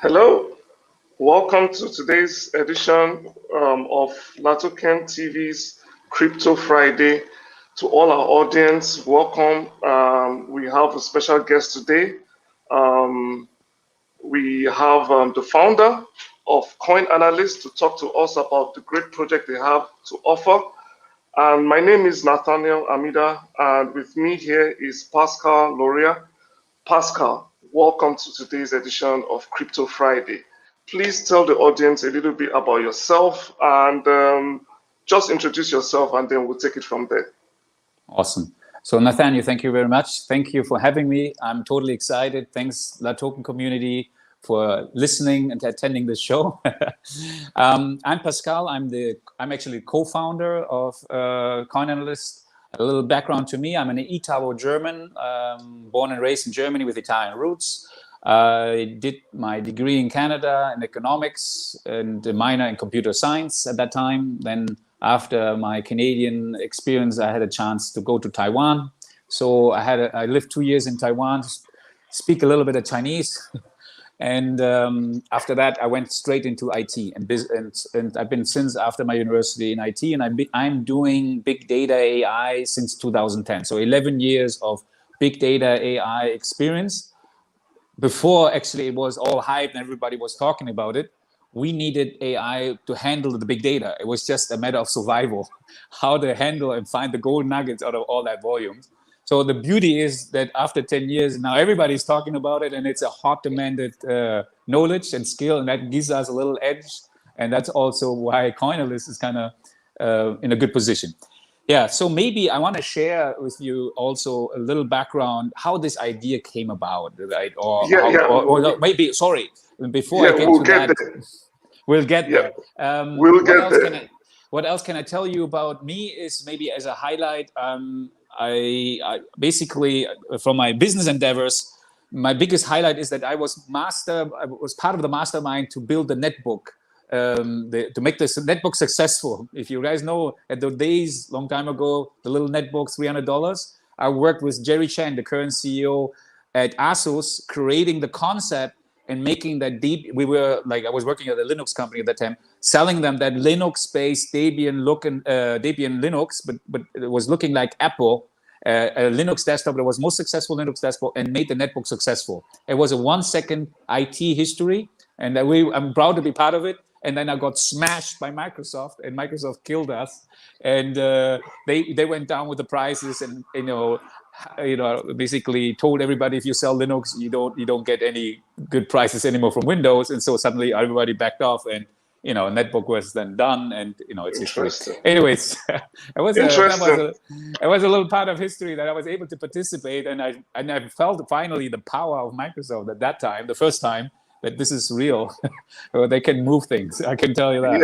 Hello, welcome to today's edition of Latoken TV's Crypto Friday. To all our audience, welcome. We have a special guest today. Um, we have the founder of Coin Analyst to talk to us about the great project they have to offer. And my name is Nathaniel Amida, and with me here is Pascal Loria. Pascal, welcome to today's edition of Crypto Friday. Please tell the audience a little bit about yourself and just introduce yourself, and then we'll take it from there. Awesome. So Nathaniel, thank you very much. Thank you for having me. I'm totally excited. Thanks, La Token community, for listening and attending this show. I'm Pascal. I'm actually co-founder of Coin Analyst. A little background to me: I'm an Italo German, born and raised in Germany with Italian roots. I did my degree in Canada in economics and a minor in computer science at that time. Then after my Canadian experience, I had a chance to go to Taiwan. So I lived 2 years in Taiwan, speak a little bit of Chinese. And after that, I went straight into IT, and I've been since after my university in IT, and I'm doing big data AI since 2010. So 11 years of big data AI experience. Before actually it was all hype and everybody was talking about it, we needed AI to handle the big data. It was just a matter of survival, how to handle and find the gold nuggets out of all that volume. So the beauty is that after 10 years, now everybody's talking about it, and it's a hot demanded knowledge and skill, and that gives us a little edge. And that's also why CoinAlyst is kind of in a good position. Yeah, so maybe I want to share with you also a little background how this idea came about, right? Or maybe, sorry, before I get to that, we'll get there. What else can I tell you about me is maybe as a highlight. I basically, from my business endeavors, my biggest highlight is that I was part of the mastermind to build the netbook, to make this netbook successful. If you guys know, at the days, long time ago, the little netbook, $300, I worked with Jerry Chen, the current CEO at Asus, creating the concept and making that deep. I was working at a Linux company at that time, selling them that Linux-based Debian Linux, but it was looking like Apple, a Linux desktop that was most successful Linux desktop, and made the netbook successful. It was a 1 second IT history, and I'm proud to be part of it. And then I got smashed by Microsoft, and Microsoft killed us. And they went down with the prices, and basically told everybody, if you sell Linux, you don't get any good prices anymore from Windows. And so suddenly everybody backed off, and netbook was then done, and it's history. Anyways, it was a little part of history that I was able to participate, and I felt finally the power of Microsoft at that time, the first time, that this is real. They can move things. I can tell you that.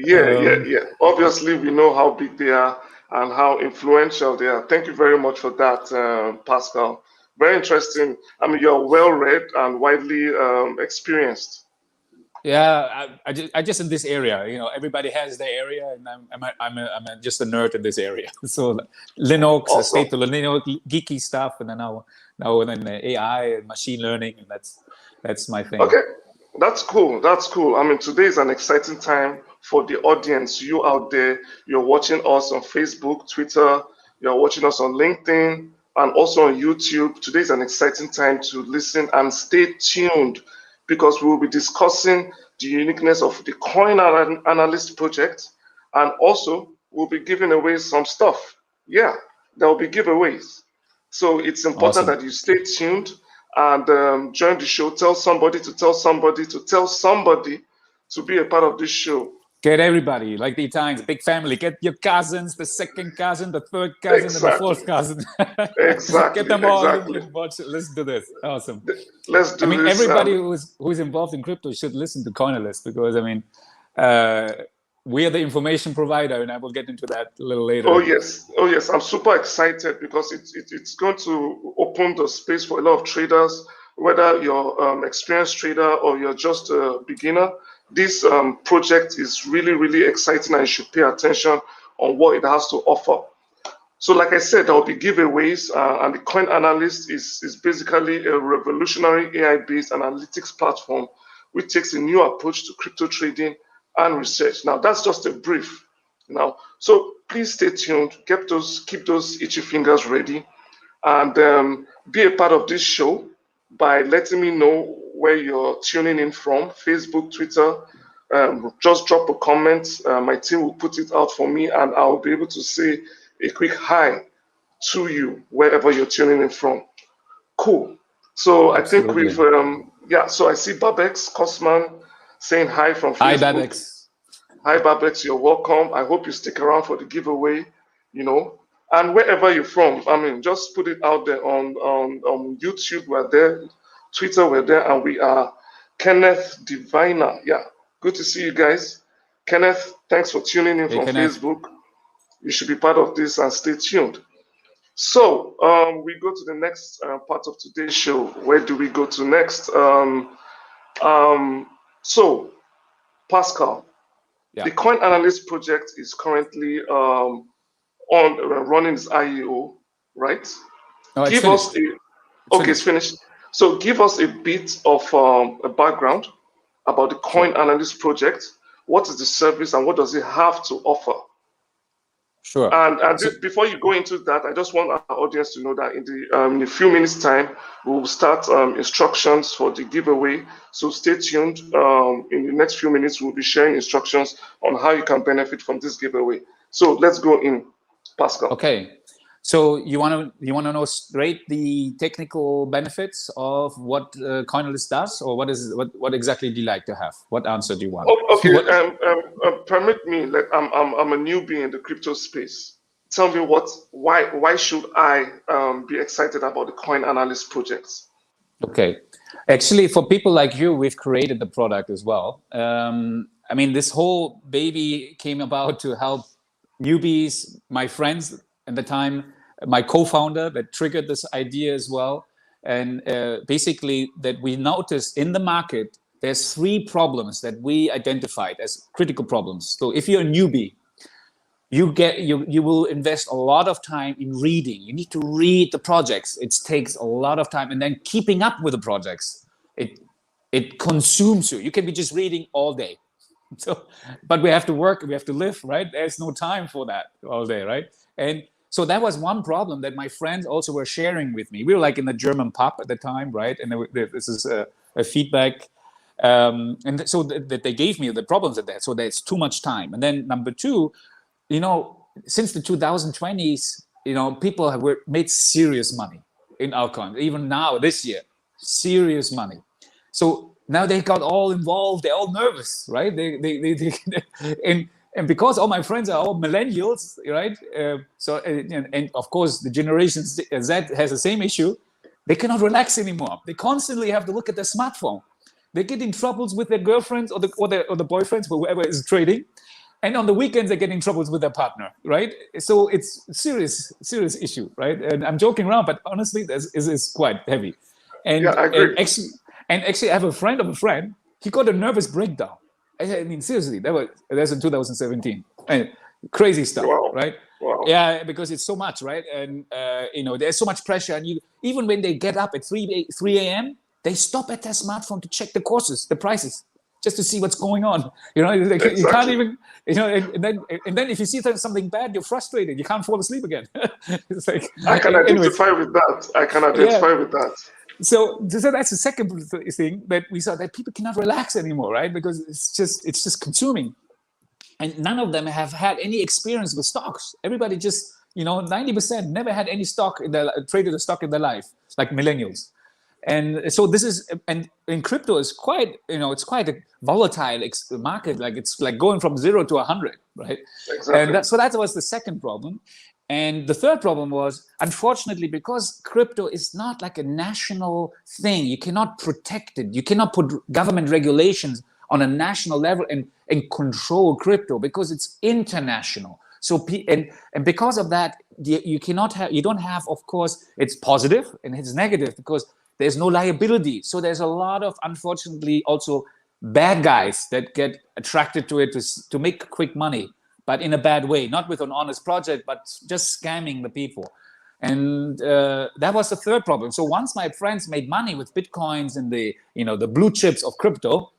Yeah. Obviously, we know how big they are and how influential they are. Thank you very much for that, Pascal. Very interesting. I mean, you're well-read and widely experienced. Yeah, I just in this area. Everybody has their area, and I'm just a nerd in this area. So Linux, awesome. I stay to the Linux geeky stuff, and then now and then AI and machine learning, and that's my thing. Okay, that's cool. I mean, today is an exciting time for the audience. You out there, you're watching us on Facebook, Twitter, you're watching us on LinkedIn, and also on YouTube. Today is an exciting time to listen and stay tuned, because we will be discussing the uniqueness of the Coin Analyst project, and also we'll be giving away some stuff. Yeah, there will be giveaways. So it's important that you stay tuned and join the show. Tell somebody to tell somebody to tell somebody to be a part of this show. Get everybody, like the Italians, big family. Get your cousins, the second cousin, the third cousin, and the fourth cousin. Exactly. Get them all and watch it. Listen to this. Awesome. Let's do this. I mean, everybody who's involved in crypto should listen to CoinAlyst, because I mean, we are the information provider, and I will get into that a little later. Oh yes. I'm super excited because it's going to open the space for a lot of traders, whether you're an experienced trader or you're just a beginner. This project is really, really exciting, and you should pay attention on what it has to offer. So like I said, there will be giveaways, and the Coin Analyst is basically a revolutionary AI-based analytics platform which takes a new approach to crypto trading and research. Now, that's just a brief. Now, so please stay tuned. Keep those itchy fingers ready, and be a part of this show by letting me know where you're tuning in from, Facebook, Twitter. Just drop a comment. My team will put it out for me, and I'll be able to say a quick hi to you wherever you're tuning in from. Cool. So Absolutely. I think we've, so I see Babex Cosman saying hi from Hi, Facebook. Babex. Hi, Babex, you're welcome. I hope you stick around for the giveaway, and wherever you're from, I mean, just put it out there on YouTube, we're there, Twitter, we're there, and we are Kenneth Diviner. Yeah, good to see you guys. Kenneth, thanks for tuning in Hey, from Kenneth. Facebook. You should be part of this and stay tuned. So we go to the next part of today's show. Where do we go to next? So Pascal, Yeah. the Coin Analyst project is currently running its IEO, right? Oh, it's Give finished. us it's finished. So give us a bit of a background about the Coin Analyst project. What is the service and what does it have to offer? Sure. And before you go into that, I just want our audience to know that in a few minutes' time, we'll start instructions for the giveaway. So stay tuned. In the next few minutes, we'll be sharing instructions on how you can benefit from this giveaway. So let's go in, Pascal. Okay. So you want to know straight the technical benefits of what CoinAnalyst does, or what exactly do you like to have? What answer do you want? Oh, okay. Permit me. I'm a newbie in the crypto space. Tell me why should I be excited about the Coin Analyst projects? Okay. Actually, for people like you, we've created the product as well. I mean, this whole baby came about to help newbies, my friends at the time, my co-founder that triggered this idea as well. And basically that we noticed in the market, there's 3 problems that we identified as critical problems. So if you're a newbie, you will invest a lot of time in reading. You need to read the projects. It takes a lot of time, and then keeping up with the projects. It consumes you. You can be just reading all day. So, but we have to work, we have to live, right? There's no time for that all day, right? And so that was one problem that my friends also were sharing with me. We were like in the German pub at the time, right? And this is a feedback. And so that they gave me the problems of that. So there's too much time. And then number 2, since the 2020s, people have made serious money in altcoins. Even now, this year, serious money. So now they got all involved. They're all nervous, right? And because all my friends are all millennials, right? And of course, the Generation Z has the same issue. They cannot relax anymore. They constantly have to look at their smartphone. They get in troubles with their girlfriends or the boyfriends, whoever is trading. And on the weekends, they get in troubles with their partner, right? So it's serious issue, right? And I'm joking around, but honestly, this is quite heavy. And, yeah, I agree. And actually, I have a friend of a friend. He got a nervous breakdown. I mean, seriously, that's in 2017. And crazy stuff, Wow. right? Wow. Yeah, because it's so much, right? And there's so much pressure, and even when they get up at 3 a.m., they stop at their smartphone to check the courses, the prices, just to see what's going on. Exactly. You can't even, and then if you see something bad, you're frustrated. You can't fall asleep again. It's like, I can identify with that. So that's the second thing that we saw, that people cannot relax anymore, right? Because it's just consuming, and none of them have had any experience with stocks. Everybody just 90% never had any traded a stock in their life, like millennials. And so this is, and in crypto is quite, it's quite a volatile market. Like it's like going from 0 to 100, right? Exactly. And so that was the second problem. And the third problem was, unfortunately, because crypto is not like a national thing, you cannot protect it. You cannot put government regulations on a national level and control crypto because it's international. So and because of that, you don't have, of course, it's positive and it's negative because there's no liability. So there's a lot of, unfortunately, also bad guys that get attracted to it to make quick money, but in a bad way, not with an honest project, but just scamming the people. And that was the third problem. So once my friends made money with Bitcoins and the blue chips of crypto,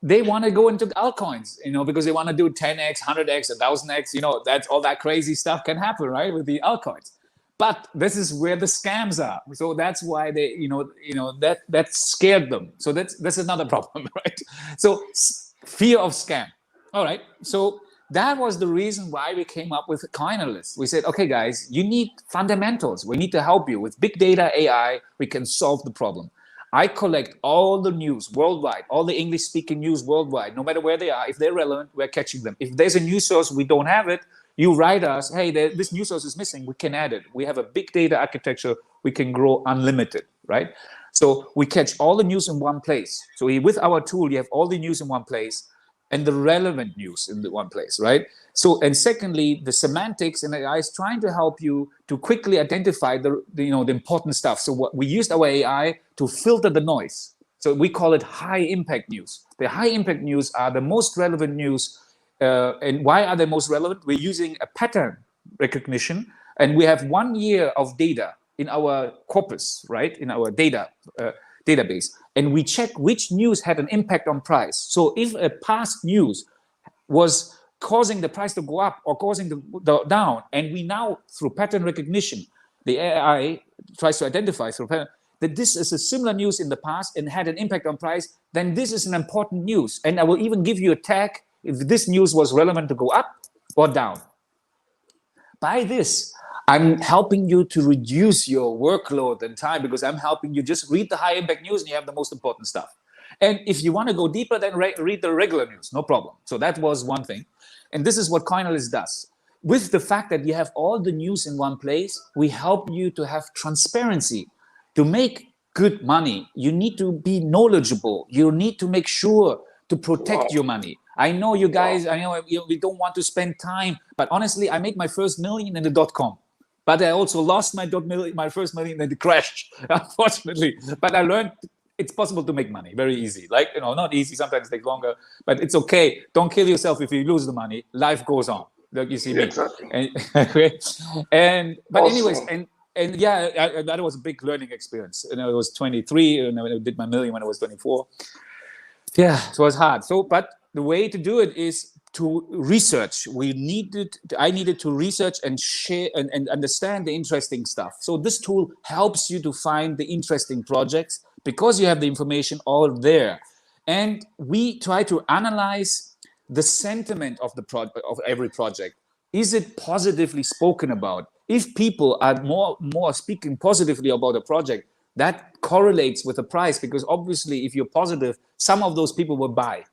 they want to go into altcoins, because they want to do 10x, 100x, 1000x, that's all that crazy stuff can happen, right, with the altcoins. But this is where the scams are. So that's why they, that scared them. So that's another problem, right? So fear of scam. All right. So that was the reason why we came up with Coinalyst. We said, okay, guys, you need fundamentals. We need to help you with big data, AI. We can solve the problem. I collect all the news worldwide, all the English-speaking news worldwide, no matter where they are. If they're relevant, we're catching them. If there's a news source, we don't have it, you write us, hey, this news source is missing, we can add it. We have a big data architecture, we can grow unlimited, right? So we catch all the news in one place. So with our tool, you have all the news in one place and the relevant news in the one place, right? So, and secondly, the semantics and AI is trying to help you to quickly identify the important stuff. So what we used our AI to filter the noise. So we call it high impact news. The high impact news are the most relevant news. And why are they most relevant? We're using a pattern recognition, and we have 1 year of data in our corpus, right? In our data database. And we check which news had an impact on price. So if a past news was causing the price to go up or causing the down, and we now, through pattern recognition, the AI tries to identify through pattern that this is a similar news in the past and had an impact on price, then this is an important news. And I will even give you a tag if this news was relevant to go up or down. By this, I'm helping you to reduce your workload and time, because I'm helping you just read the high impact news and you have the most important stuff. And if you want to go deeper, then read the regular news, no problem. So that was one thing. And this is what Coinalyst does. With the fact that you have all the news in one place, we help you to have transparency. To make good money, you need to be knowledgeable. You need to make sure to protect your money. I know you guys, I know we don't want to spend time, but honestly, I made my first million in the .com. But I also lost my first million and it crashed, unfortunately. But I learned it's possible to make money very easy. Like, not easy, sometimes it takes longer, but it's okay. Don't kill yourself if you lose the money. Life goes on. Like you see me. Exactly. But anyways, and yeah, that was a big learning experience. I was 23 and I did my million when I was 24. Yeah, it was hard. So, but the way to do it is to research. I needed to research and share and understand the interesting stuff. So this tool helps you to find the interesting projects because you have the information all there. And we try to analyze the sentiment of of every project. Is it positively spoken about? If people are more speaking positively about a project, that correlates with the price, because obviously if you're positive, some of those people will buy.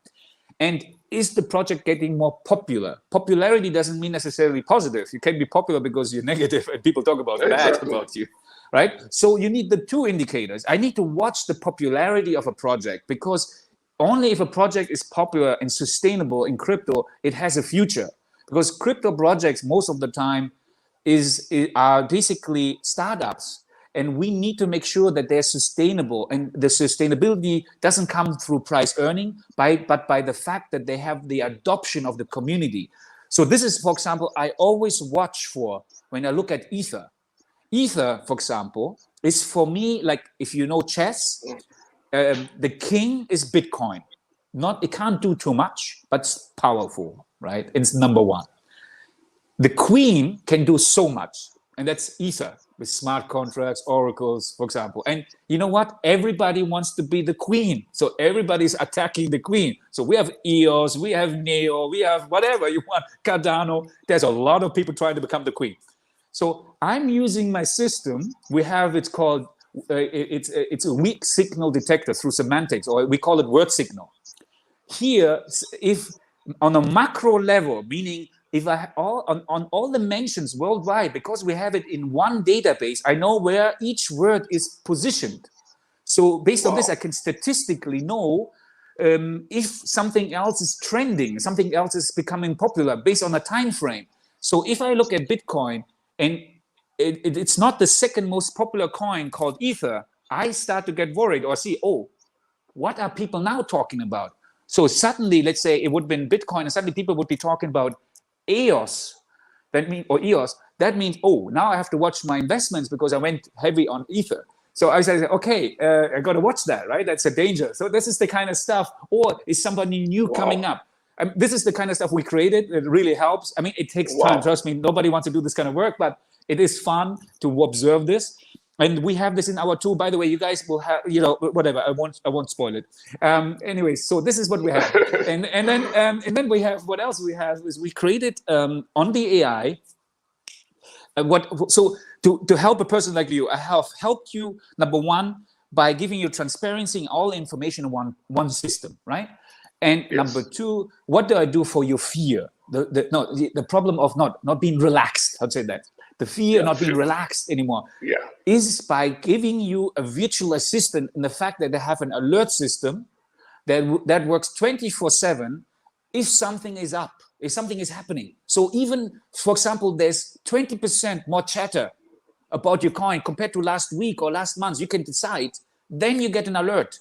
And is the project getting more popular? Popularity doesn't mean necessarily positive. You can be popular because you're negative and people talk about bad about you, right? So you need the two indicators. I need to watch the popularity of a project, because only if a project is popular and sustainable in crypto, it has a future. Because crypto projects most of the time are basically startups. And we need to make sure that they're sustainable. And the sustainability doesn't come through price earning, but by the fact that they have the adoption of the community. So this is, for example, I always watch for when I look at Ether. Ether, for example, is for me, like if you know chess, the king is Bitcoin. It can't do too much, but it's powerful, right? It's number one. The queen can do so much, and that's Ether. With smart contracts, oracles, for example. And you know what? Everybody wants to be the queen. So everybody's attacking the queen. So we have EOS, we have Neo, we have whatever you want, Cardano. There's a lot of people trying to become the queen. So I'm using my system. We have, it's called, it's a weak signal detector through semantics, or we call it word signal. Here, if on a macro level, meaning if I on all the mentions worldwide, because we have it in one database, I know where each word is positioned. So based on this, I can statistically know if something else is trending, something else is becoming popular based on a time frame. So if I look at Bitcoin and it's not the second most popular coin called Ether, I start to get worried or see, oh, what are people now talking about? So suddenly, let's say it would have been Bitcoin, and suddenly people would be talking about EOS, or EOS, that means, oh, now I have to watch my investments because I went heavy on Ether. So I said, okay, I got to watch that, right? That's a danger. So this is the kind of stuff. Or is somebody new coming up? This is the kind of stuff we created. It really helps. I mean, it takes time. Trust me, nobody wants to do this kind of work, but it is fun to observe this. And we have this in our tool. By the way, you guys will have, whatever. I won't spoil it. Anyways, so this is what we have, and then we have, what else we have is we created on the AI. To help a person like you, I have helped you, number one, by giving you transparency in all information in one system, right? And number two, what do I do for your fear? The problem of not being relaxed. I'd say that. The fear not being relaxed anymore is by giving you a virtual assistant, and the fact that they have an alert system that works 24/7 if something is up, if something is happening. So even, for example, there's 20% more chatter about your coin compared to last week or last month, you can decide, then you get an alert.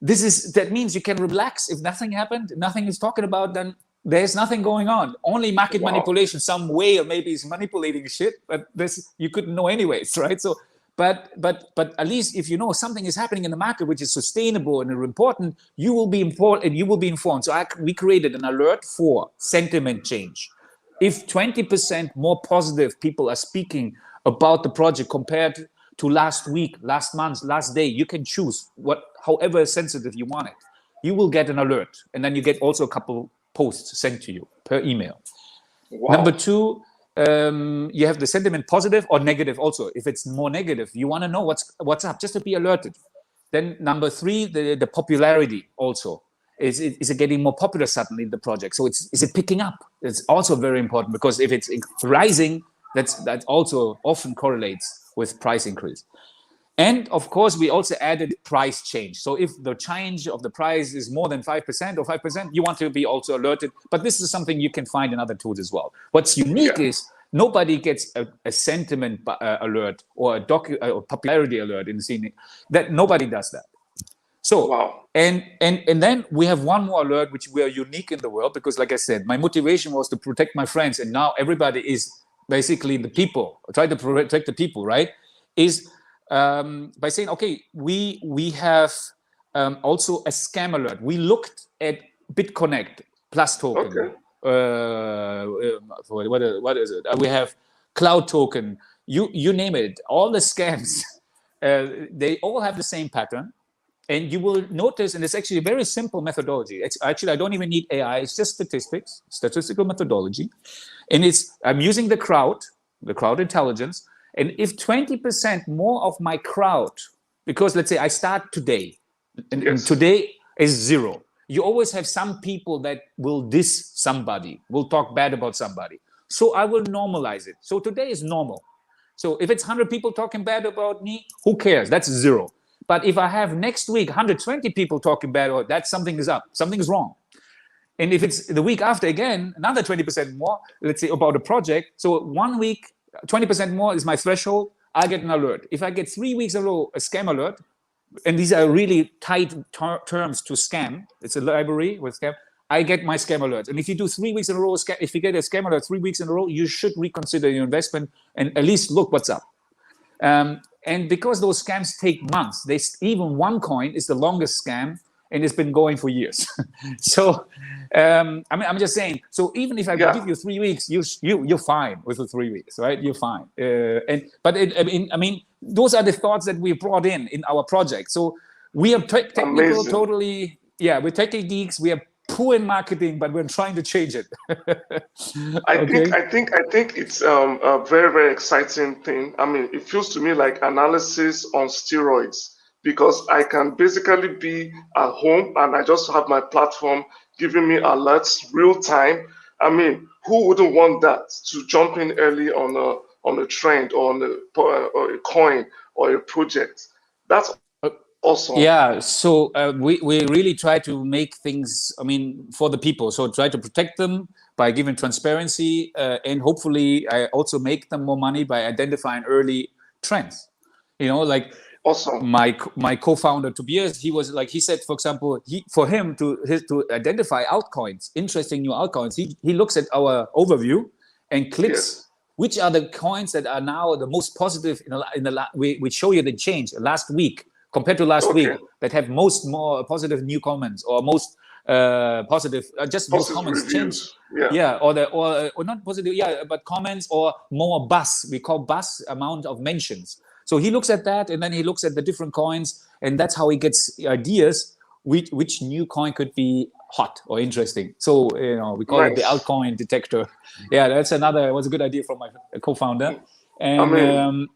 That means you can relax. If nothing happened, nothing is talking about, then there's nothing going on. Only market manipulation, some whale maybe is manipulating shit, but this you couldn't know anyways, right? So, but at least if you know something is happening in the market which is sustainable and important, you will be informed. So we created an alert for sentiment change. If 20% more positive people are speaking about the project compared to last week, last month, last day, you can choose however sensitive you want it. You will get an alert, and then you get also a couple posts sent to you per email. Number two, you have the sentiment positive or negative also. If it's more negative, you want to know what's up, just to be alerted. Then number three, the popularity also. Is it getting more popular suddenly in the project? So is it picking up? It's also very important, because if it's rising, that also often correlates with price increase. And of course, we also added price change. So if the change of the price is more than 5% or 5%, you want to be also alerted. But this is something you can find in other tools as well. What's unique is nobody gets a sentiment alert or a popularity alert in the scene. That nobody does that. So and then we have one more alert which we are unique in the world, because like I said, my motivation was to protect my friends, and now everybody is basically the people. Try to protect the people, right? Is by saying, okay, we have also a scam alert. We looked at BitConnect Plus token. What is it? We have Cloud token. You name it. All the scams, they all have the same pattern. And you will notice, and it's actually a very simple methodology. Actually, I don't even need AI. It's just statistical methodology. And I'm using the crowd intelligence. And if 20% more of my crowd, because let's say I start today, and today is 0. You always have some people that will diss somebody, will talk bad about somebody. So I will normalize it. So today is normal. So if it's 100 people talking bad about me, who cares? That's 0. But if I have next week 120 people talking bad about that, something is up, something is wrong. And if it's the week after again, another 20% more, let's say about a project. So 1 week, 20% more is my threshold, I get an alert. If I get 3 weeks in a row, a scam alert, and these are really tight terms to scam, it's a library with scam, I get my scam alert. And if you do 3 weeks in a row, if you get a scam alert 3 weeks in a row, you should reconsider your investment and at least look what's up. And because those scams take months, even one coin is the longest scam, and it's been going for years. So, I'm just saying. So even if I give you 3 weeks, you're fine with the 3 weeks, right? You're fine. Those are the thoughts that we brought in our project. So we are technical, totally. Yeah, we're techie geeks. We are poor in marketing, but we're trying to change it. I think it's a very, very exciting thing. I mean, it feels to me like analysis on steroids, because I can basically be at home and I just have my platform giving me alerts real time. I mean, who wouldn't want that, to jump in early on a trend or on a coin or a project? That's awesome. Yeah, so we really try to make things, for the people. So try to protect them by giving transparency, and hopefully I also make them more money by identifying early trends. Like awesome. My co-founder Tobias, he said, for example, for him to identify altcoins, interesting new altcoins, he looks at our overview and clicks which are the coins that are now the most positive we show you the change last week compared to last week that have more positive new comments or most positive just most comments change. Yeah. Or not positive, but comments or more buzz. We call buzz amount of mentions. So he looks at that, and then he looks at the different coins, and that's how he gets ideas which new coin could be hot or interesting. So we call it the altcoin detector. Yeah, was a good idea from my co-founder. And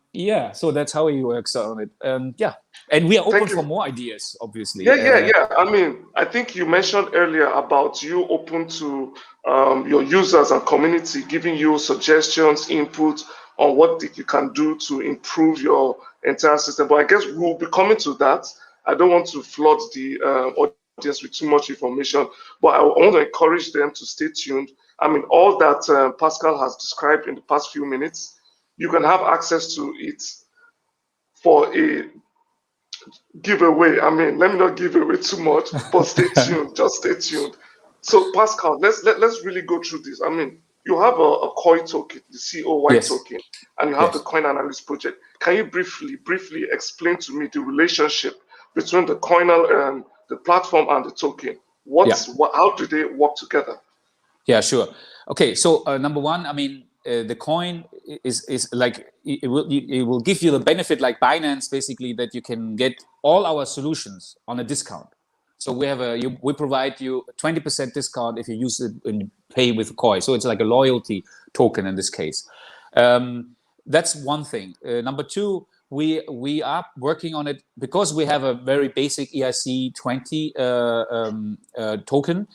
so that's how he works on it. And we are open for more ideas, obviously. Yeah. I mean, I think you mentioned earlier about you open to your users and community giving you suggestions, input on what you can do to improve your entire system. But I guess we'll be coming to that. I don't want to flood the audience with too much information, but I want to encourage them to stay tuned. I mean, all that Pascal has described in the past few minutes, you can have access to it for a giveaway. I mean, let me not give away too much, but stay tuned. Just stay tuned. So, Pascal, let's really go through this. I mean, you have a COY token, the COY token, and you have the Coin Analyst project. Can you briefly explain to me the relationship between the coin, the platform, and the token? How do they work together? Yeah, sure. Okay, so number one, I mean, the coin is like it will give you the benefit like Binance, basically, that you can get all our solutions on a discount. So we provide you a 20% discount if you use it and pay with COY. So it's like a loyalty token in this case. That's one thing. Number two, we are working on it because we have a very basic ERC20 token.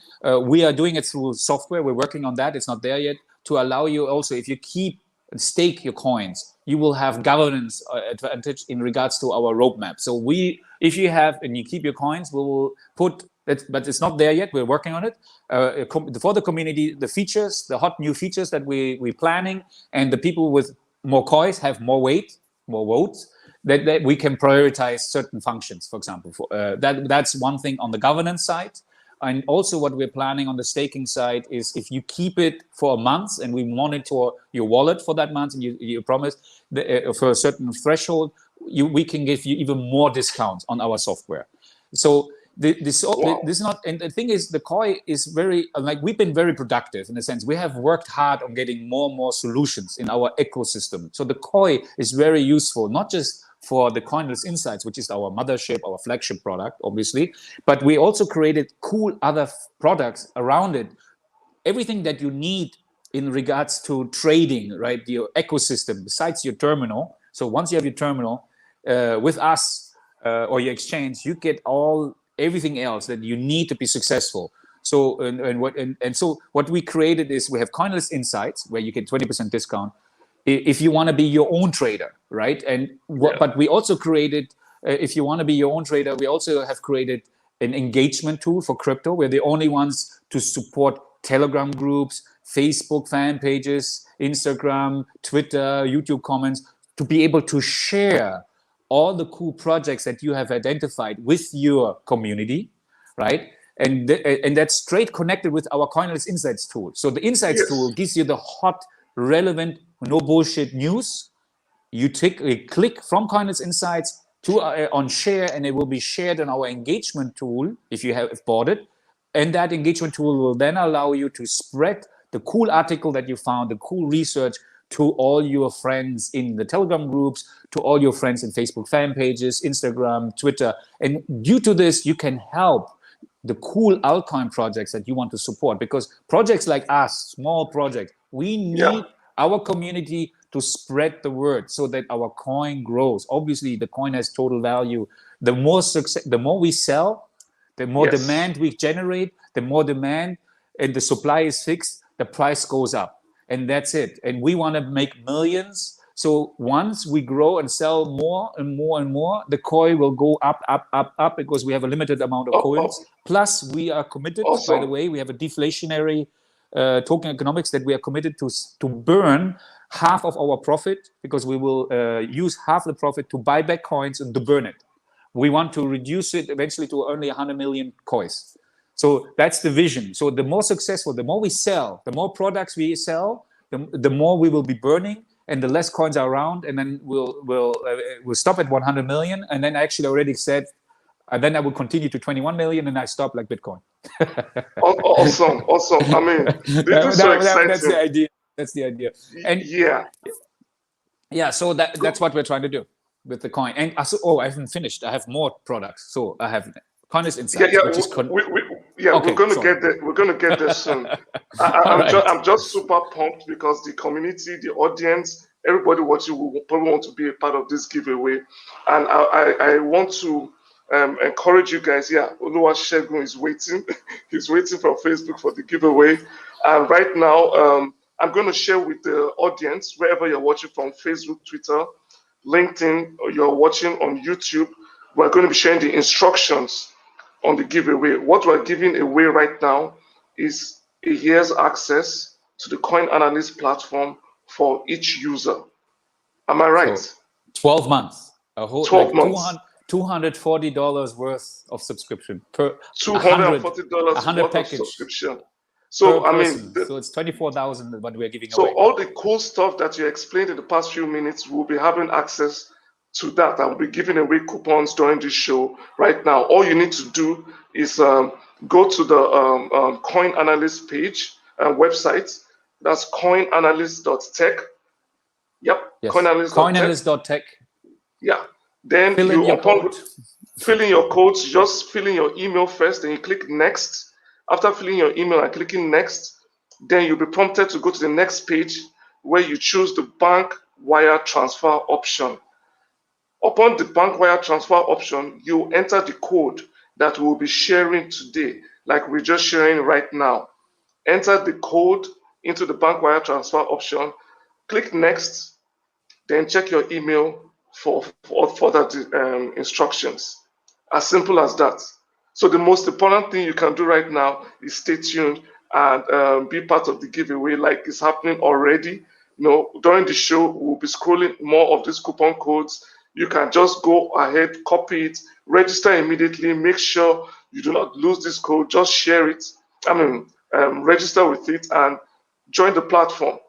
We are doing it through software. We're working on that. It's not there yet, to allow you also, if you stake your coins, you will have governance advantage in regards to our roadmap. So if you have and you keep your coins, we will put it, but it's not there yet. We're working on it for the community. The features, the hot new features that we're planning, and the people with more coins have more weight, more votes. That we can prioritize certain functions, for example. That's one thing on the governance side. And also what we're planning on the staking side is if you keep it for a month and we monitor your wallet for that month and you promise for a certain threshold, we can give you even more discounts on our software. So this not, and the thing is, the COY is very, like, we've been very productive in a sense. We have worked hard on getting more and more solutions in our ecosystem. So the COY is very useful, not just for the Coinless Insights, which is our mothership, our flagship product, obviously, but we also created cool other products around it. Everything that you need in regards to trading, right? Your ecosystem, besides your terminal. So once you have your terminal with us or your exchange, you get everything else that you need to be successful. So so what we created is we have Coinless Insights where you get 20% discount if you want to be your own trader, right? But we also created, if you want to be your own trader, we also have created an engagement tool for crypto. We're the only ones to support Telegram groups, Facebook fan pages, Instagram, Twitter, YouTube comments, to be able to share all the cool projects that you have identified with your community, right? And that's straight connected with our Coinless Insights tool. So the Insights tool gives you the hot, relevant, no bullshit news. You click from Coinless Insights to on share, and it will be shared on our engagement tool if you have bought it. And that engagement tool will then allow you to spread the cool article that you found, the cool research, to all your friends in the Telegram groups, to all your friends in Facebook fan pages, Instagram, Twitter. And due to this, you can help the cool altcoin projects that you want to support, because projects like us, small projects, we need our community to spread the word so that our coin grows. Obviously, the coin has total value. The more we sell, the more demand we generate, the more demand, and the supply is fixed, the price goes up. And that's it. And we want to make millions. So once we grow and sell more and more and more, the COY will go up, up, up, up, because we have a limited amount of coins. Plus, we are committed, by the way, we have a deflationary token economics that we are committed to burn half of our profit, because we will use half the profit to buy back coins and to burn it. We want to reduce it eventually to only 100 million coins. So that's the vision. So the more successful, the more we sell, the more products we sell, the more we will be burning, and the less coins are around, and then we'll stop at 100 million. And then I actually already said, then I will continue to 21 million, and I stop like Bitcoin. Awesome, awesome. I mean, this is so exciting. That's the idea. That's the idea. And yeah, so that's what we're trying to do with the coin. And I haven't finished. I have more products. So I have Coinless Insights, which is okay, we're going to get there. We're going to get there soon. I'm just super pumped because the community, the audience, everybody watching will probably want to be a part of this giveaway, and I want to encourage you guys. Yeah, Oluwasegun is waiting. He's waiting from Facebook for the giveaway, and right now I'm going to share with the audience, wherever you're watching from, Facebook, Twitter, LinkedIn, or you're watching on YouTube. We're going to be sharing the instructions on the giveaway. What we're giving away right now is a year's access to the Coin Analyst platform for each user. Am I right? So 12 months. A whole 12 months. $240 worth of subscription per $240 worth of subscription. So I mean, so it's 24,000 what we're giving away. So all the cool stuff that you explained in the past few minutes, we'll be having access to that. I'll be giving away coupons during this show right now. All you need to do is go to the Coin Analyst page and website. That's coinanalyst.tech. Yep. Yes. Coinanalyst.tech. Yeah. Then fill in your codes, just fill in your email first, then you click next. After filling your email and clicking next, then you'll be prompted to go to the next page where you choose the bank wire transfer option. Upon the bank wire transfer option, you enter the code that we'll be sharing today, like we're just sharing right now. Enter the code into the bank wire transfer option, click next, then check your email for further instructions. As simple as that. So the most important thing you can do right now is stay tuned and be part of the giveaway like it's happening already. During the show, we'll be scrolling more of these coupon codes. You can just go ahead, copy it, register immediately, make sure you do not lose this code, just share it. Register with it and join the platform.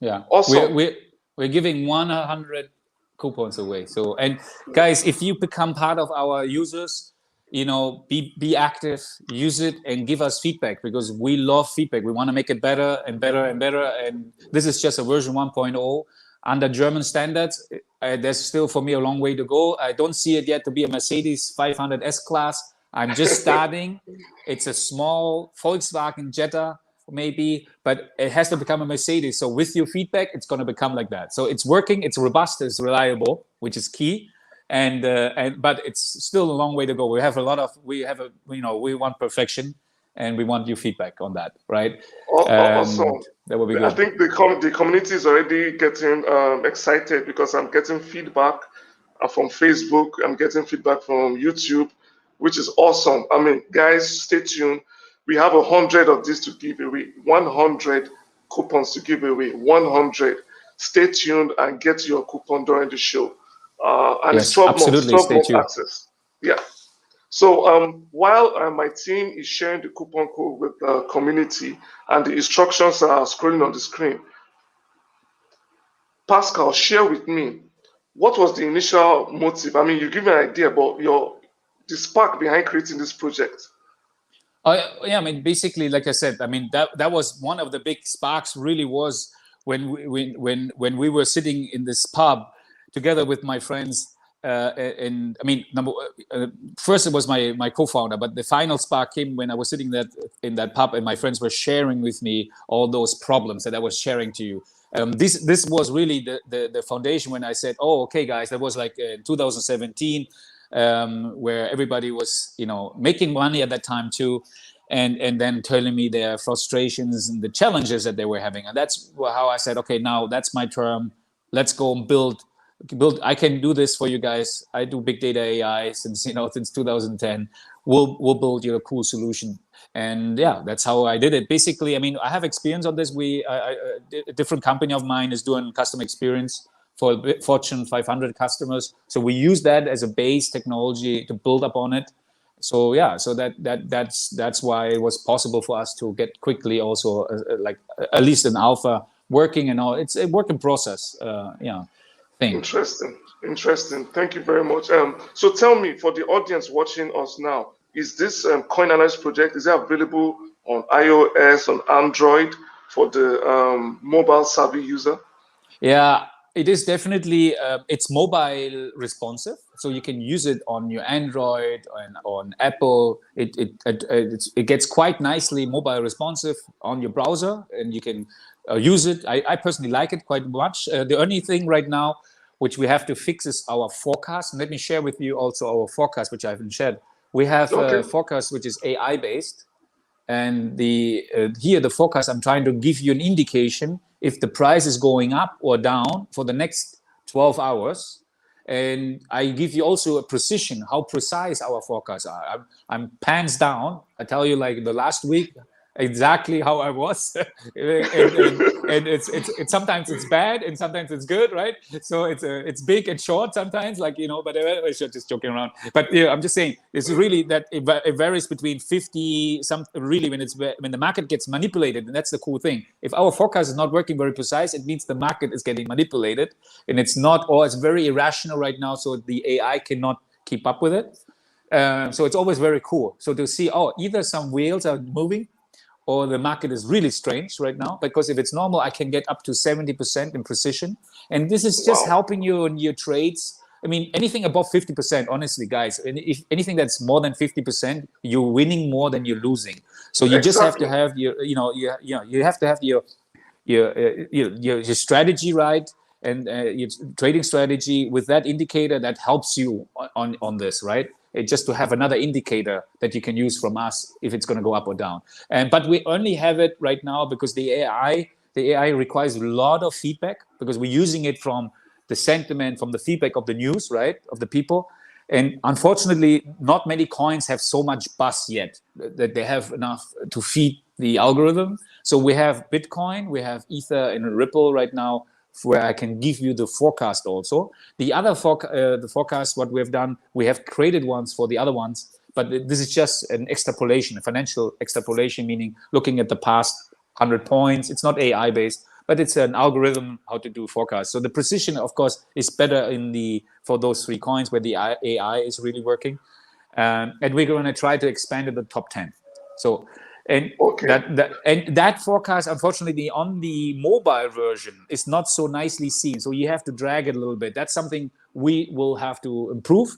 Yeah. Also, we're giving 100 coupons away. So, and guys, if you become part of our users, be active, use it, and give us feedback, because we love feedback. We want to make it better and better and better. And this is just a version 1.0 under German standards. There's still, for me, a long way to go. I don't see it yet to be a Mercedes 500 S-Class. I'm just starting. It's a small Volkswagen Jetta, maybe, but it has to become a Mercedes. So with your feedback, it's going to become like that. So it's working, it's robust, it's reliable, which is key. But it's still a long way to go. We want perfection, and we want your feedback on that, right? Awesome. That will be good. I think the community is already getting excited because I'm getting feedback from Facebook. I'm getting feedback from YouTube, which is awesome. I mean, guys, stay tuned. We have 100 of these to give away. 100 coupons to give away. 100. Stay tuned and get your coupon during the show. And yes, it's 12 absolutely. months, 12 months access. Yeah. So while my team is sharing the coupon code with the community and the instructions are scrolling on the screen, Pascal, share with me, what was the initial motive? I mean, you give me an idea about the spark behind creating this project. Yeah, I mean, basically, like I said, I mean, that was one of the big sparks. Really was when we were sitting in this pub together with my friends. And I mean, first it was my co-founder, but the final spark came when I was sitting in that pub and my friends were sharing with me all those problems that I was sharing to you. This was really the foundation when I said, oh, okay, guys, that was like in 2017, where everybody was, making money at that time too. And then telling me their frustrations and the challenges that they were having. And that's how I said, okay, now that's my term. Let's go and build. I can do this for you guys. I do big data AI since 2010. We'll build you a cool solution. And yeah, that's how I did it. Basically, I mean, I have experience on this. A different company of mine is doing customer experience for Fortune 500 customers. So we use that as a base technology to build upon it. So yeah, so that's why it was possible for us to get quickly also like at least an alpha working and all. It's a work in process, thing. Interesting. Thank you very much. So tell me, for the audience watching us now, is this Coin Analyst project, is it available on iOS, on Android for the mobile savvy user? Yeah, it is definitely. It's mobile responsive, so you can use it on your Android and on Apple. It gets quite nicely mobile responsive on your browser, and you can use it. I personally like it quite much. The only thing right now which we have to fix is our forecast. And let me share with you also our forecast, which I haven't shared. We have a forecast which is AI based. And here the forecast, I'm trying to give you an indication if the price is going up or down for the next 12 hours. And I give you also a precision, how precise our forecasts are. I'm pants down. I tell you, like the last week, exactly how I was, and it's sometimes it's bad and sometimes it's good, right? So it's big and short sometimes, like But I was just joking around. But I'm just saying it's really that it varies between 50 really when the market gets manipulated, and that's the cool thing. If our forecast is not working very precise, it means the market is getting manipulated, and it's not, or it's very irrational right now, so the AI cannot keep up with it. So it's always very cool. So to see, either some whales are moving, or the market is really strange right now, because if it's normal, I can get up to 70% in precision. And this is just helping you in your trades. I mean, anything above 50%, honestly, guys, and if anything that's more than 50%, you're winning more than you're losing. So you just have to have your, you have to have your strategy right, and your trading strategy with that indicator that helps you on this, right? Just to have another indicator that you can use from us if it's going to go up or down. But we only have it right now because the AI requires a lot of feedback, because we're using it from the sentiment, from the feedback of the news, right, of the people. And unfortunately, not many coins have so much buzz yet that they have enough to feed the algorithm. So we have Bitcoin, we have Ether and Ripple right now, where I can give you the forecast also. The other the forecast, what we have done, we have created ones for the other ones, but this is just an extrapolation, a financial extrapolation, meaning looking at the past 100 points. It's not AI based, but it's an algorithm how to do forecasts. So the precision, of course, is better for those 3 coins where the AI is really working. And we're going to try to expand to the top 10. So, and that forecast, unfortunately, on the mobile version is not so nicely seen. So you have to drag it a little bit. That's something we will have to improve.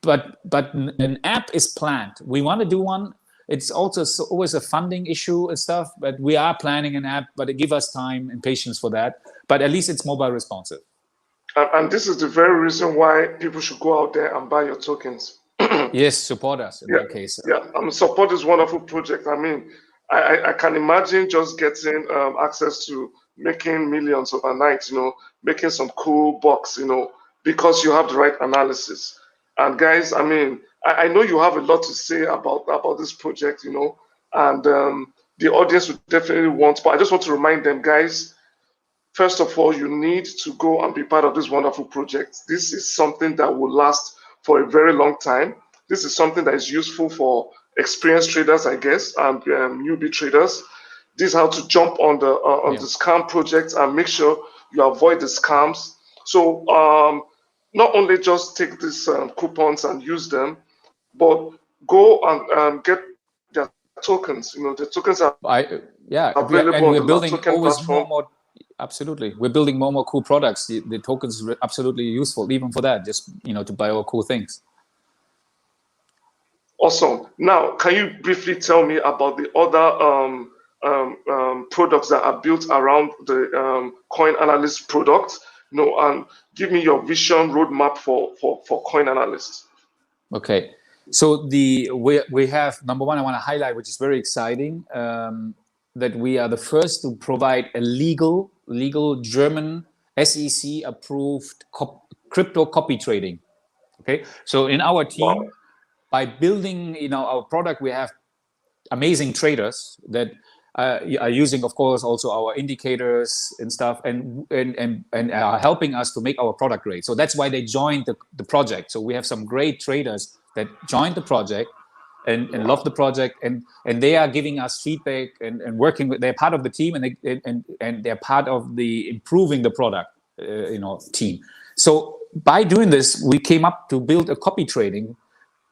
But an app is planned. We want to do one. It's also always a funding issue and stuff, but we are planning an app, but it gives us time and patience for that. But at least it's mobile responsive. And this is the very reason why people should go out there and buy your tokens. Yes, support us in that case. Yeah, support this wonderful project. I mean, I can imagine just getting access to making millions overnight, making some cool bucks, because you have the right analysis. And guys, I mean, I know you have a lot to say about this project, and the audience would definitely want, but I just want to remind them, guys, first of all, you need to go and be part of this wonderful project. This is something that will last for a very long time. This is something that is useful for experienced traders, I guess, and newbie traders. This is how to jump on the scam project and make sure you avoid the scams. So not only just take these coupons and use them, but go and get their tokens. The tokens are available and we're on the building token always platform. more. Absolutely, we're building more cool products. The tokens are absolutely useful, even for that. Just to buy all cool things. Awesome. Now, can you briefly tell me about the other products that are built around the Coin Analyst product? And give me your vision roadmap for Coin Analyst. Okay. So we have, number one, I want to highlight, which is very exciting, that we are the first to provide a legal German SEC approved crypto copy trading. Okay. So in our team, by building our product, we have amazing traders that are using, of course, also our indicators and stuff, and are helping us to make our product great. So that's why they joined the project. So we have some great traders that joined the project, and love the project, and they are giving us feedback and working with. They're part of the team, and they're part of the improving the product, team. So by doing this, we came up to build a copy trading,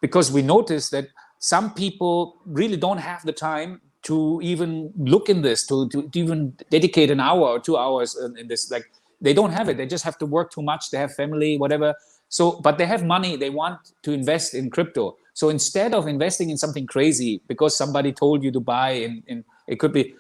because we noticed that some people really don't have the time to even look in this, to even dedicate an hour or 2 hours in this. Like, they don't have it. They just have to work too much. They have family, whatever. So, but they have money. They want to invest in crypto. So instead of investing in something crazy because somebody told you to buy, in it could be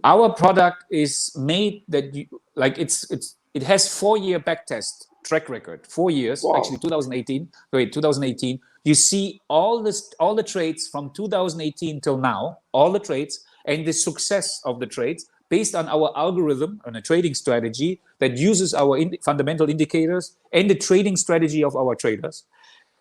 our product is made that it has 4-year back test track record, 4 years, Wow. actually 2018. You see all the trades from 2018 till now, all the trades and the success of the trades based on our algorithm and a trading strategy that uses our fundamental indicators and the trading strategy of our traders.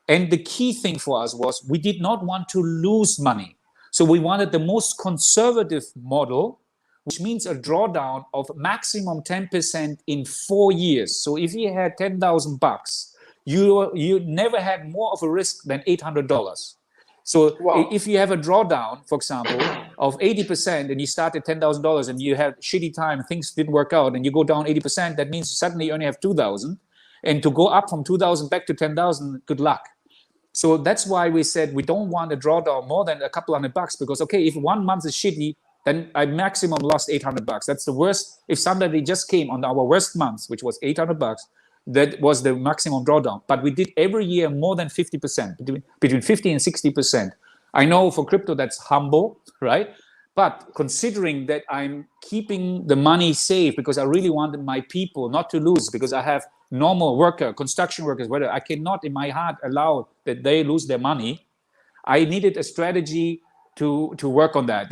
And the key thing for us was we did not want to lose money. So we wanted the most conservative model, which means a drawdown of maximum 10% in 4 years. So if you had $10,000, you never had more of a risk than $800. So Wow. if you have a drawdown, for example, of 80%, and you start at $10,000 and you have shitty time, things didn't work out, and you go down 80%, that means suddenly you only have 2,000. And to go up from 2,000 back to 10,000, good luck. So that's why we said we don't want a drawdown more than a couple $100, because, okay, if 1 month is shitty, then I maximum lost $800. That's the worst. If somebody just came on our worst months, which was $800, that was the maximum drawdown. But we did every year more than 50%, between 50 and 60%. I know for crypto that's humble, right? But considering that I'm keeping the money safe because I really wanted my people not to lose, because I have normal construction workers, whether I cannot in my heart allow that they lose their money, I needed a strategy to work on that.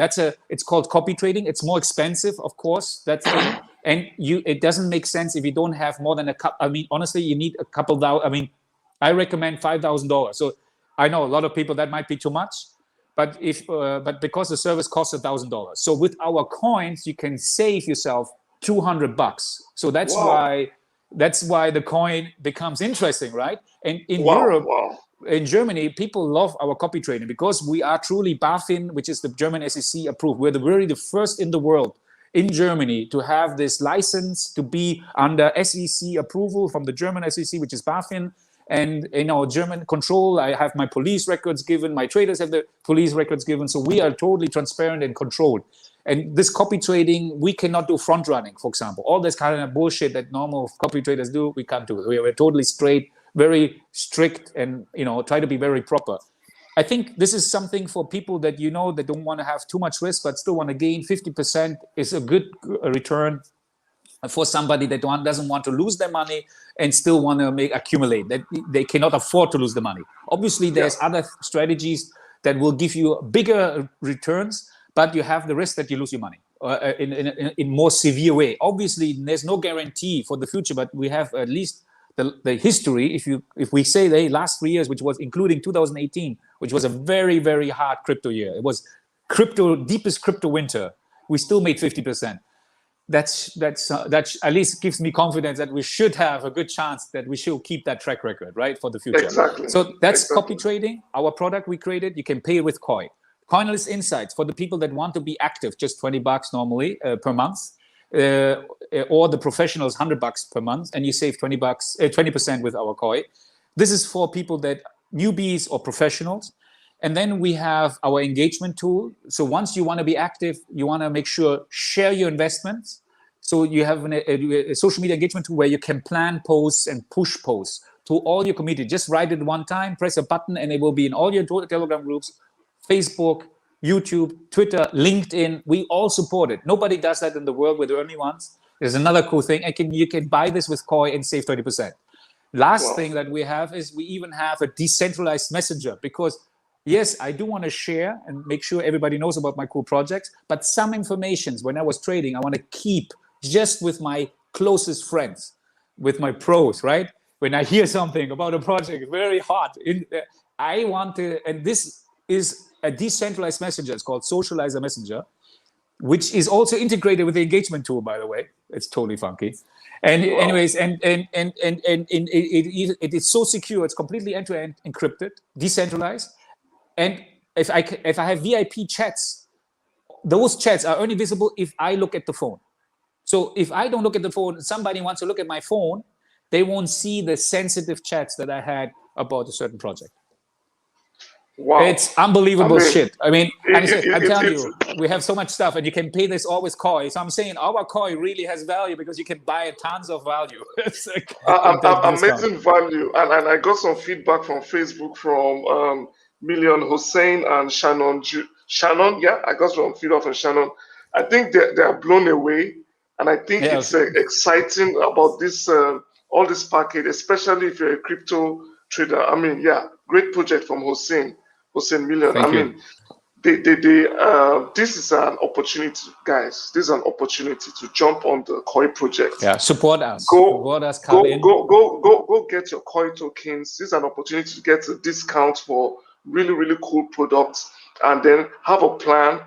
It's called copy trading. It's more expensive, of course, that thing. And it doesn't make sense if you don't have more than a couple. I mean, honestly, you need a couple thousand. I mean, I recommend $5,000. So I know a lot of people that might be too much, but because the service costs $1,000. So with our coins, you can save yourself $200. So that's why the coin becomes interesting, right? And in Europe, in Germany, people love our copy trading because we are truly BaFin, which is the German SEC approved. We're really the first in the world in Germany to have this license to be under SEC approval from the German SEC, which is BaFin. And German control, I have my police records given, my traders have the police records given. So we are totally transparent and controlled. And this copy trading, we cannot do front running, for example. All this kind of bullshit that normal copy traders do, we can't do it. We're totally straight, very strict, and try to be very proper. I think this is something for people that that don't want to have too much risk but still want to gain 50% is a good return for somebody that doesn't want to lose their money and still want to accumulate, that they cannot afford to lose the money. Obviously, there's other strategies that will give you bigger returns, but you have the risk that you lose your money in more severe way. Obviously, there's no guarantee for the future, but we have at least the history. If we say the last 3 years, which was including 2018, which was a very, very hard crypto year, it was deepest crypto winter, we still made 50%. That's at least gives me confidence that we should have a good chance that we should keep that track record, right, for the future. Exactly. So that's copy trading. Our product we created, you can pay with COY. Coinless Insights for the people that want to be active, just $20 normally per month, or the professionals $100 per month, and you save $20% with our COY. This is for people that newbies or professionals. And then we have our engagement tool. So once you want to be active, you want to make sure share your investments. So you have a social media engagement tool where you can plan posts and push posts to all your community. Just write it one time, press a button, and it will be in all your Telegram groups, Facebook, YouTube, Twitter, LinkedIn. We all support it. Nobody does that in the world. We're the only ones. There's another cool thing. You can buy this with COY and save 30%. Last thing that we have is we even have a decentralized messenger, because yes, I do want to share and make sure everybody knows about my cool projects, but some informations when I was trading, I want to keep just with my closest friends, with my pros, right? When I hear something about a project very hot, I want to, and this is a decentralized messenger. It's called Socializer Messenger, which is also integrated with the engagement tool, by the way. It's totally funky. And anyways, and it is so secure. It's completely end-to-end encrypted, decentralized. And if I have VIP chats, those chats are only visible if I look at the phone. So if I don't look at the phone, somebody wants to look at my phone, they won't see the sensitive chats that I had about a certain project. Wow. It's unbelievable shit. I mean, I'm telling it's you, we have so much stuff, and you can pay this all with COY. So I'm saying our COY really has value because you can buy tons of value. It's like amazing value. And I got some feedback from Facebook from Million Hussein and Shannon. Shannon, yeah, I got some feedback from Shannon. I think they are blown away, and I think it's exciting about this all this package, especially if you're a crypto trader. I mean, yeah, great project from Hussein Million. Thank you. This is an opportunity, guys. This is an opportunity to jump on the COY project. Yeah, support us. Go get your COY tokens. This is an opportunity to get a discount for really, really cool products, and then have a plan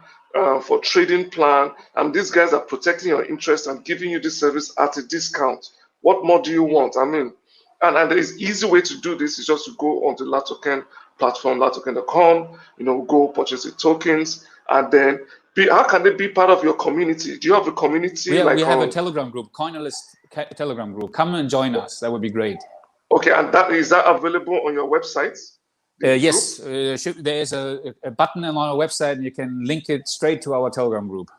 for trading plan. And these guys are protecting your interest and giving you this service at a discount. What more do you want? I mean, and there is easy way to do this is just to go on the Latoken platform, latoken.com, go purchase the tokens, and then how can they be part of your community? Do you have a community? We have a Telegram group, Coinalyst Telegram group. Come and join us. That would be great. Okay, and is that available on your website? Yes, there is a button on our website, and you can link it straight to our Telegram group.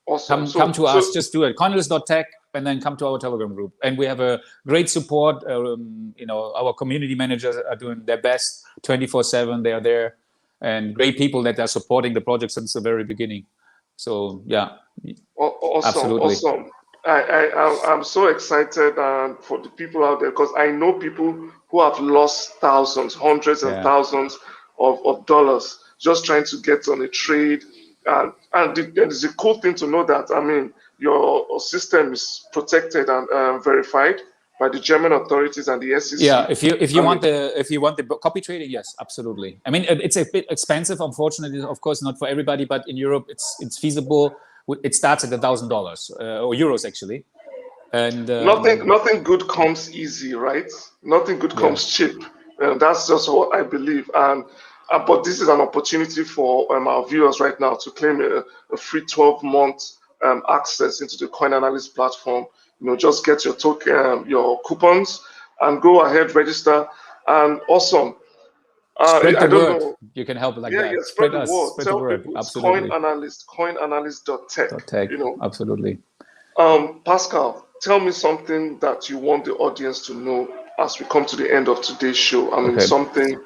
Awesome. Come to us, just do it. Coinalyst.tech, and then come to our Telegram group. And we have a great support. Our community managers are doing their best 24/7. They are there, and great people that are supporting the project since the very beginning. So yeah, awesome, absolutely. Awesome. I'm so excited for the people out there, because I know people who have lost thousands, hundreds and thousands of dollars just trying to get on a trade. And it's a cool thing to know that, I mean, your system is protected and verified by the German authorities and the SEC. Yeah, if you want the copy trading, yes, absolutely. I mean, it's a bit expensive, unfortunately, of course, not for everybody, but in Europe, it's feasible. It starts at $1,000 or euros, actually. And nothing good comes easy, right? Nothing good comes cheap. That's just what I believe. And but this is an opportunity for our viewers right now to claim a free 12-month access into the Coin Analyst platform. Just get your token, your coupons, and go ahead, register. And awesome. Spread the word. You can help like that. Yeah, spread the word. Spread the word. Absolutely. Coinanalyst.tech. Tech. Absolutely. Pascal, tell me something that you want the audience to know as we come to the end of today's show. I mean, something.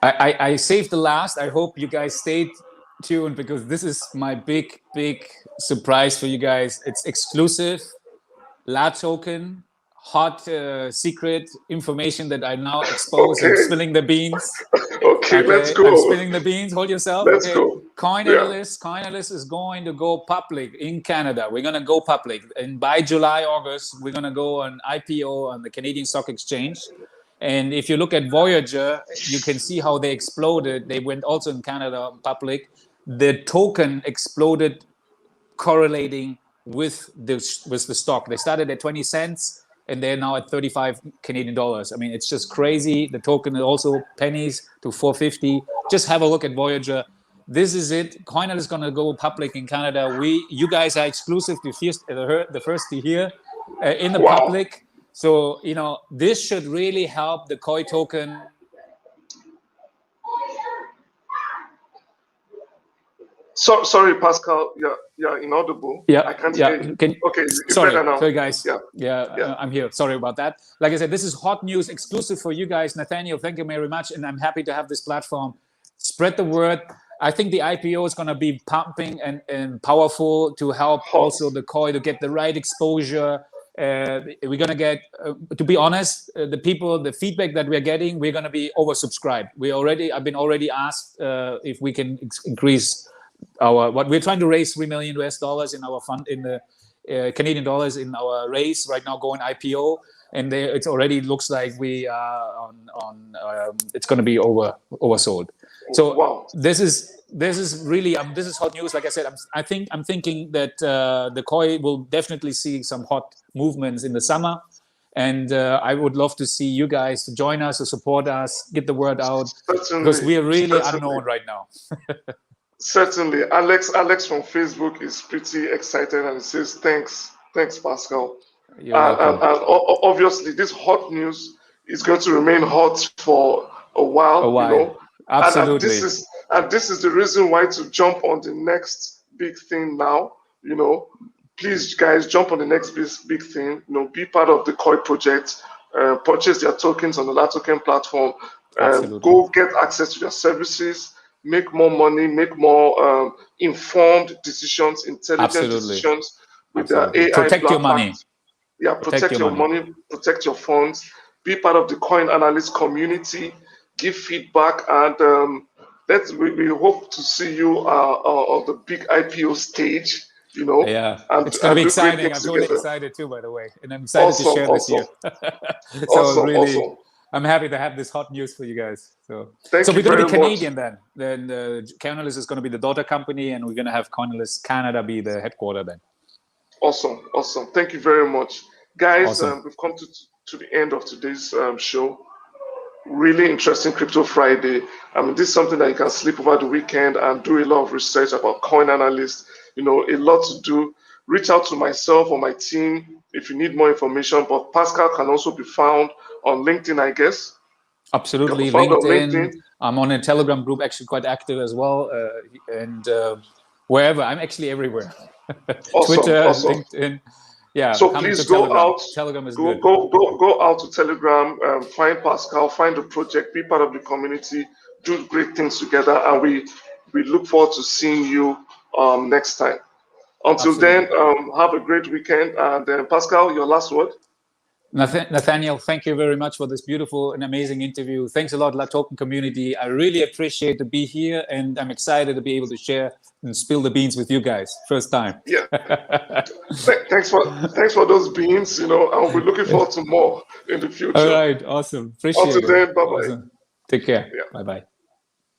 I saved the last. I hope you guys stayed tuned, because this is my big surprise for you guys. It's exclusive, Latoken, hot secret information that I now expose. I'm spilling the beans. Okay, let's go. I'm spilling the beans. Hold yourself. Let's go. Coinalyst is going to go public in Canada. We're going to go public, and by July, August, we're going to go on IPO on the Canadian Stock Exchange. And if you look at Voyager, you can see how they exploded. They went also in Canada public. The token exploded, correlating with the stock. They started at 20 cents, and they're now at 35 Canadian dollars. I mean, it's just crazy. The token is also pennies to 450. Just have a look at Voyager. This is it. Coinalyst is going to go public in Canada. You guys are exclusive, the first to hear in the public. So, this should really help the COY token. Sorry, Pascal. You're inaudible. Yeah, I can't hear you. Okay, sorry, better now. Sorry, guys. I'm here. Sorry about that. Like I said, this is hot news, exclusive for you guys. Nathaniel, thank you very much, and I'm happy to have this platform. Spread the word. I think the IPO is going to be pumping and powerful to help also the COY to get the right exposure. We're going to get, to be honest, the feedback that we're getting, we're going to be oversubscribed. I've been already asked if we can increase what we're trying to raise $3 million in our fund, in the Canadian dollars in our raise right now, going IPO. And it already looks like we are it's going to be oversold. So this is really this is hot news. Like I said, I'm thinking that the COY will definitely see some hot movements in the summer, And I would love to see you guys to join us, to support us, get the word out, Certainly, because we are really certainly. unknown right now. Certainly, Alex from Facebook is pretty excited and he says, thanks, Pascal. You're welcome. Obviously, this hot news is going to remain hot for a while, A while. and Absolutely. this is the reason why to jump on the next big thing now. Please, guys, jump on the next big thing. Be part of the COY project. Purchase their tokens on the LatoCan platform. Absolutely. Go get access to their services. Make more money. Make more informed decisions, intelligent Absolutely. decisions with their Absolutely. AI Protect your black money. box. Yeah, protect your money, protect your funds, be part of the coin analyst community, give feedback, and we hope to see you on the big IPO stage, Yeah, it's going to and be do great exciting. things I'm totally together. excited too, by the way. And I'm excited to Awesome, share this awesome, here. So really, awesome. I'm happy to have this hot news for you guys. So Thank we're you going to very be much. Canadian then. Then Coinalyst is going to be the daughter company, and we're going to have Coinalyst Canada be the headquarter then. Awesome, awesome. Thank you very much. Guys, Awesome. we've come to the end of today's show. Really interesting Crypto Friday. I mean, this is something that you can sleep over the weekend and do a lot of research about coin analysts. A lot to do. Reach out to myself or my team if you need more information. But Pascal can also be found on LinkedIn, I guess. Absolutely. Found on LinkedIn. I'm on a Telegram group, actually quite active as well. And wherever. I'm actually everywhere. Awesome, Twitter, awesome. LinkedIn. Yeah, So come please to go Telegram. out, Telegram is go good. go out to Telegram, find Pascal, find the project, be part of the community, do great things together, and we look forward to seeing you next time. Until Absolutely. then, have a great weekend. And Pascal, your last word. Nathaniel, thank you very much for this beautiful and amazing interview. Thanks a lot, La Token community. I really appreciate to be here, and I'm excited to be able to share and spill the beans with you guys. First time. Yeah. Thanks for those beans. I'll be looking forward to more in the future. All right. Awesome. Appreciate Until it. then, bye bye. Awesome. Take care. Yeah. Bye-bye.